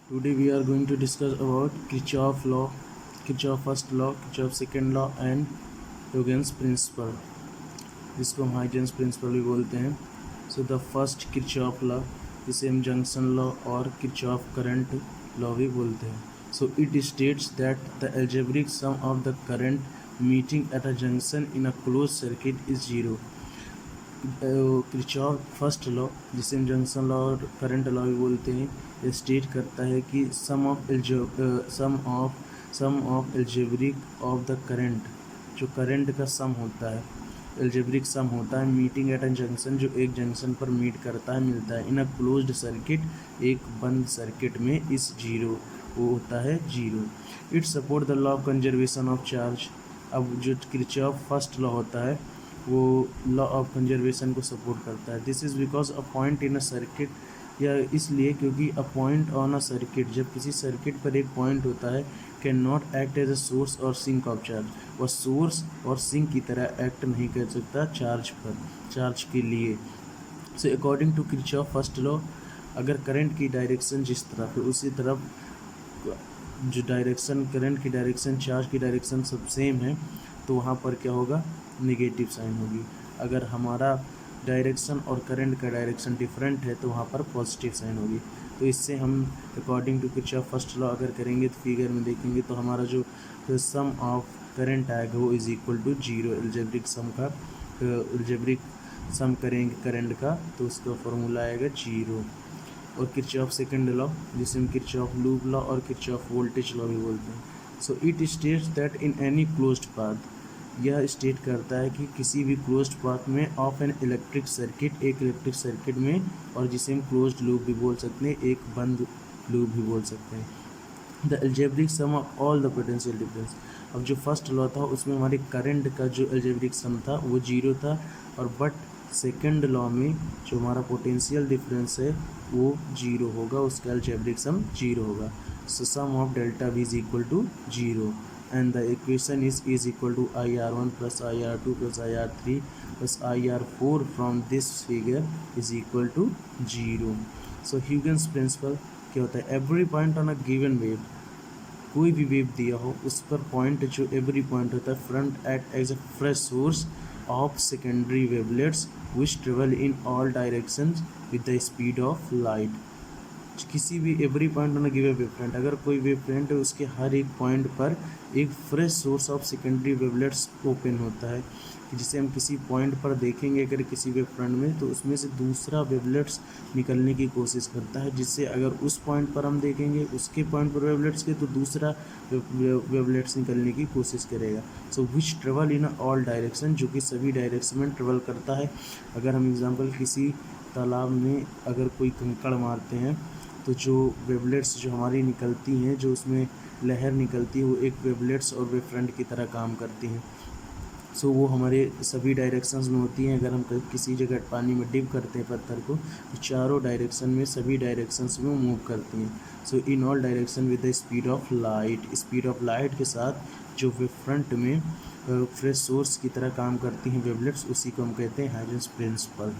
Today we are going to discuss about Kirchhoff law, Kirchhoff first law, Kirchhoff second law and Huygens principle, जिसको हम Huygens principal भी बोलते हैं. So the first Kirchhoff law, जिसे हम junction law और Kirchhoff current law भी बोलते हैं. So it states that the algebraic sum of the current meeting at a junction in a closed circuit is zero. Kirchhoff first law, जिसे हम junction law और current law भी बोलते हैं, ये स्टेट करता है कि sum of algebraic of the current, जो करंट का सम होता है, एल्जेब्रिक सम होता है, मीटिंग एट अ जंक्शन, जो एक जंक्शन पर मीट करता है, मिलता है इन अ क्लोज्ड सर्किट, एक बंद सर्किट में, इस जीरो, वो होता है zero. It support the law of conservation of charge. अब जो किरचॉफ फर्स्ट लॉ होता है वो लॉ ऑफ कंजर्वेशन को सपोर्ट करता है. This is because a point in a circuit, या इसलिए क्योंकि a point on a circuit, जब किसी सर्किट पर एक पॉइंट होता है, can not act as a source और सिंक ऑफ चार्ज. वह सोर्स और सिंक की तरह एक्ट नहीं कर सकता चार्ज पर, चार्ज के लिए. So according to Kirchhoff first law, अगर करंट की डायरेक्शन जिस तरफ है उसी तरफ जो डायरेक्शन, करंट की डायरेक्शन, चार्ज की डायरेक्शन सब सेम है, तो वहाँ पर क्या होगा, नेगेटिव साइन होगी. अगर हमारा डायरेक्शन और करंट का डायरेक्शन डिफरेंट है तो वहाँ पर पॉजिटिव साइन होगी. तो इससे हम according to Kirchhoff first law अगर करेंगे तो फिगर में देखेंगे तो हमारा जो सम ऑफ करंट आएगा वो is equal to zero. Algebraic sum का, एल्जेब्रिक सम करेंगे करंट का तो उसका फॉर्मूला आएगा जीरो. और किरचॉफ सेकंड लॉ, जिसे हम किरचॉफ लूप लॉ और किरचॉफ वोल्टेज लॉ भी बोलते हैं. So it states that in any closed path, यह स्टेट करता है कि किसी भी क्लोज्ड पाथ में ऑफ एन इलेक्ट्रिक सर्किट, एक इलेक्ट्रिक सर्किट में, और जिसे हम क्लोज्ड लूप भी बोल सकते हैं, एक बंद लूप भी बोल सकते हैं, the algebraic sum of all the potential difference. अब जो फर्स्ट लॉ था उसमें हमारे करंट का जो एल्जेब्रिक सम था वो जीरो था, और बट सेकंड लॉ में जो हमारा पोटेंशियल डिफरेंस है वो जीरो होगा, उसका एल्जेब्रिक सम जीरो होगा. So sum of delta V is equal to zero, and the equation is equal to IR1 plus IR2 plus IR3 plus IR4 from this figure is equal to 0. So Huygens principle क्या होता है, every point on a given wave, कोई भी wave दिया हो उस पर point, जो एवरी पॉइंट होता है, front act as a fresh source of secondary wavelets which travel in all directions with the speed of light. किसी भी every point on given wave front, अगर कोई वेव फ्रंट है उसके हर एक पॉइंट पर एक fresh source of secondary wavelets open होता है, जिसे हम किसी पॉइंट पर देखेंगे अगर किसी वेव फ्रंट में, तो उसमें से दूसरा वेवलेट्स निकलने की कोशिश करता है, जिससे अगर उस पॉइंट पर हम देखेंगे उसके पॉइंट पर वेवलेट्स के, तो दूसरा वेवलेट्स निकलने की कोशिश करेगा. सो विच ट्रेवल इन ऑल डायरेक्शन, जो कि सभी डायरेक्शन में ट्रेवल करता है. अगर हम एग्जाम्पल किसी तालाब में अगर कोई कंकड़ मारते हैं तो जो वेवलेट्स जो हमारी निकलती हैं, जो उसमें लहर निकलती है, वो एक वेवलेट्स और वेव फ्रंट की तरह काम करती हैं. सो वो हमारे सभी डायरेक्शंस में होती हैं. अगर हम किसी जगह पानी में डिप करते हैं पत्थर को, तो चारों डायरेक्शन में, सभी डायरेक्शंस में मूव करती हैं. So in all direction with the speed of light, speed of light के साथ जो वेव फ्रंट में फ्रेश सोर्स की तरह काम करती हैं वेवलेट्स, उसी को हम कहते हैं हाइजेंस प्रिंसिपल.